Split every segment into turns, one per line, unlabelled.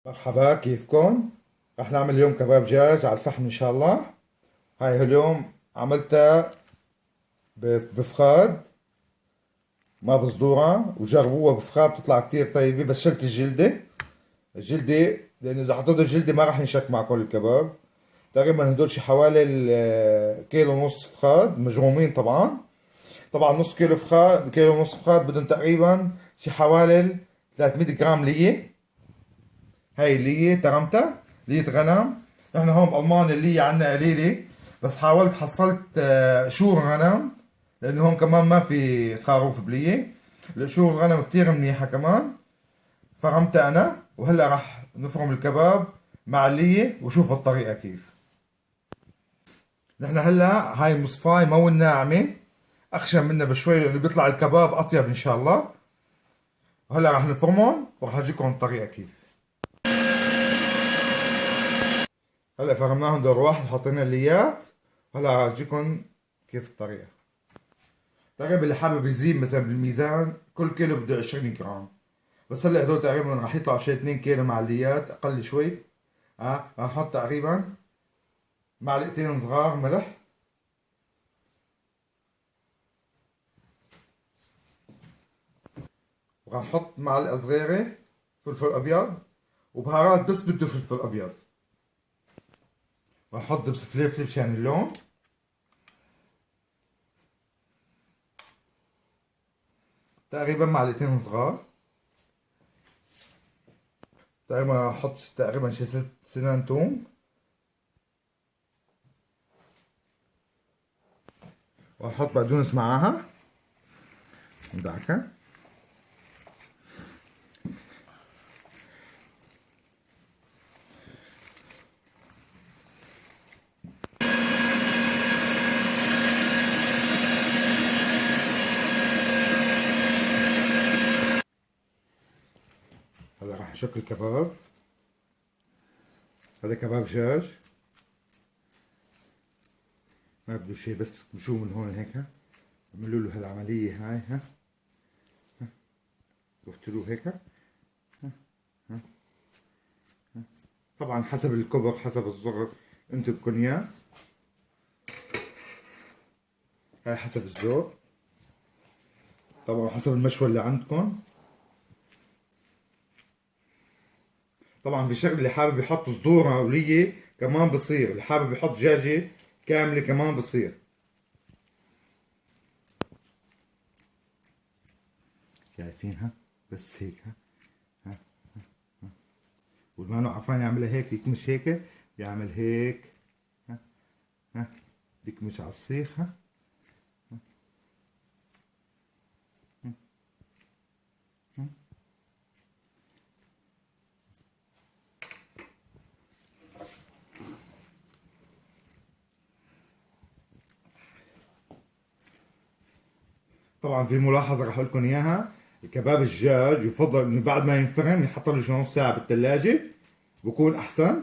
مرحبا، كيفكم؟ رح نعمل اليوم كباب دجاج على الفحم ان شاء الله. هاي اليوم عملتها بفخاد ما بصدورها، وجربوها بفخاد بتطلع كتير طيبة، بس شلت الجلدة لأنه إذا حطيت الجلدة ما رح ينشك مع كل الكباب. تقريبا هدول شي حوالي كيلو ونص فخاد مجرومين طبعا. طبعا نص كيلو فخاد، كيلو ونص فخاد بدهم تقريبا شي حوالي 300 جرام ليه. هاي اللي ترمتها لية غنم. احنا هون بالمانيا اللي عنا قليلة، بس حاولت حصلت شور غنم، لانه هون كمان ما في خروف بلية. شور الغنم كتير منيحة كمان. فرمتها انا، وهلا راح نفرم الكباب مع اللية وشوف الطريقة كيف. نحن هلا هاي مصفاي مو الناعمة، اخشن منها بشوي لانه بيطلع الكباب اطيب ان شاء الله. وهلا راح نفرمهم وراح اجيكم الطريقة كيف. هلا فرمناهم دور واحد، حطينا الليات. هلا اجيكم كيف الطريقة. تقريبا اللي حابب يزيد مثلا بالميزان، كل كيلو بده 20 جرام. بس هلا هدول تقريبا راح يطلعوا شي 2 كيلو مع الليات، اقل شوي. راح نحط تقريبا معلقتين صغار ملح، وراح نحط معلقة صغيرة فلفل ابيض، وبهارات بس بده فلفل ابيض. راح نحط دبس فلفل مشان اللون. تقريبا معلقتين صغار. تقريبا احط تقريبا شي 6 سنان توم، واحط بقدونس معاها ندعكها. هلا راح اشكل الكباب. هذا كباب دجاج ما بده شيء، بس بشوف من هون هيك. عملوا له هالعملية هاي. قفتلوه هيك. طبعا حسب الكبر حسب الصغر انتو بدكم اياه. هاي حسب الذوق طبعا، حسب المشوى اللي عندكم. طبعا في شغله اللي حابب يحط صدورها وليه كمان بصير، اللي حابب يحط دجاجه كامله كمان بصير. شايفينها بس هيك. ها واللي ما عرفان يعملها هيك يكمش هيك، يعمل هيك. ها ها يكمش على السيخ. طبعا في ملاحظة راح اقول لكم اياها، الكباب الدجاج يفضل انه بعد ما ينفرم يحط له شي نص ساعة بالثلاجة، بكون احسن.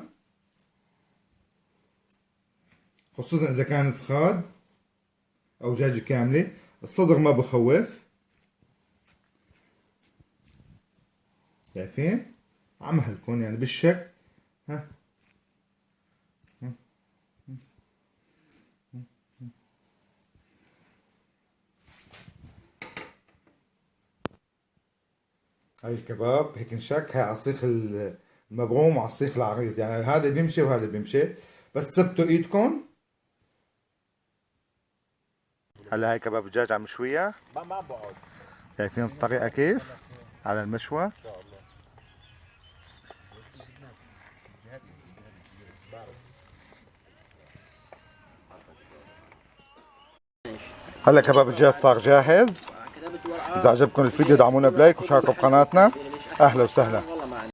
خصوصا اذا كان فخاد او دجاجة كاملة. الصدر ما بخوف. شايفين؟ عم هلكم يعني بالشك. ها هاي الكباب هيك انشك. هاي على السيخ المبروم وعلى السيخ العريض، يعني هذا بيمشي وهذا بيمشي، بس ثبتوا ايدكم. هلا هاي كباب دجاج على مشوية.
ما بقعد.
شايفين الطريقة كيف على المشوى. هلا كباب الدجاج صار جاهز. اذا عجبكم الفيديو دعمونا بلايك وشاركوا بقناتنا. اهلا وسهلا.